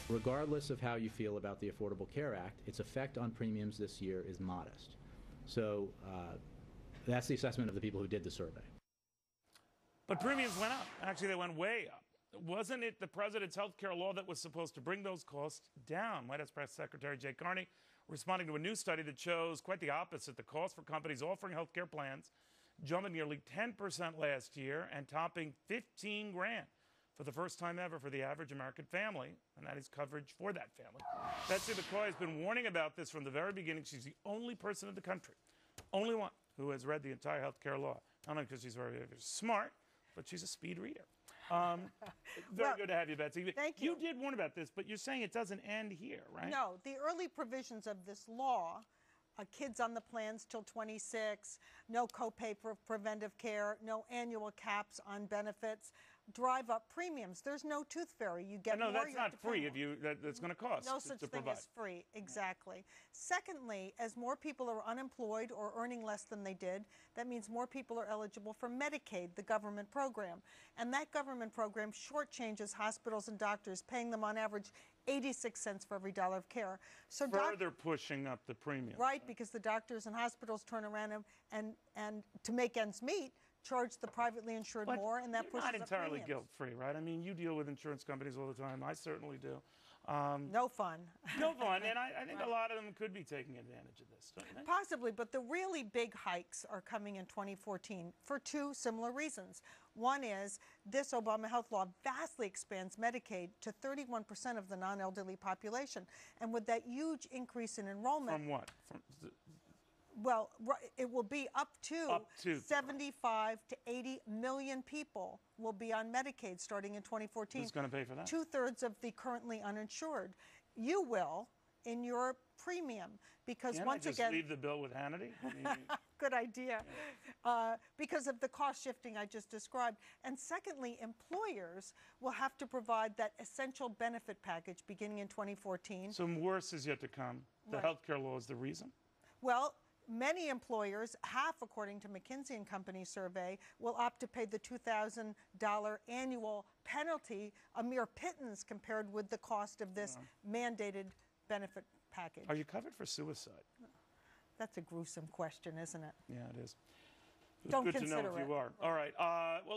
regardless of how you feel about the Affordable Care Act, its effect on premiums this year is modest. So that's the assessment of the people who did the survey. But premiums went up. Actually, they went way up. Wasn't it the president's health care law that was supposed to bring those costs down? White House Press Secretary Jay Carney responding to a new study that shows quite the opposite. The cost for companies offering health care plans jumping nearly 10% last year and topping $15 grand for the first time ever for the average American family, and that is coverage for that family. Betsy McCaughey has been warning about this from the very beginning. She's the only person in the country, only one, who has read the entire health care law. Not only because she's very, very smart, but she's a speed reader. Very good to have you, Betsy. Thank you. You did warn about this, but you're saying it doesn't end here, right? No, the early provisions of this law, kids on the plans till 26, no copay for preventive care, no annual caps on benefits, drive up premiums. There's no tooth fairy. You get no, more. that's not free. If you that's going to cost. No such thing as free. Exactly. Secondly, as more people are unemployed or earning less than they did, that means more people are eligible for Medicaid, the government program, and that government program shortchanges hospitals and doctors, paying them on average 86 cents for every dollar of care. So further pushing up the premium. Right, because the doctors and hospitals turn around and to make ends meet, charge the privately insured more, and that pushes up premiums. Not entirely guilt-free, right? I mean, you deal with insurance companies all the time. I certainly do. No fun. No fun, and I think a lot of them could be taking advantage of this, don't they? Possibly, but the really big hikes are coming in 2014 for two similar reasons. One is this Obama health law vastly expands Medicaid to 31% of the non-elderly population, and with that huge increase in enrollment. From what? Well, it will be up to 75 to 80 million people will be on Medicaid starting in 2014. Who's going to pay for that? 2/3 of the currently uninsured. You will in your premium, because once again... Can't I just leave the bill with Hannity? I mean, good idea. Because of the cost shifting I just described. And secondly, employers will have to provide that essential benefit package beginning in 2014. Some worse is yet to come. The health care law is the reason? Well, many employers, half according to McKinsey & Company survey, will opt to pay the $2,000 annual penalty, a mere pittance compared with the cost of this mandated benefit package. Are you covered for suicide? That's a gruesome question, isn't it? Yeah, it is. Don't good consider to know if it. you are. All right. Well.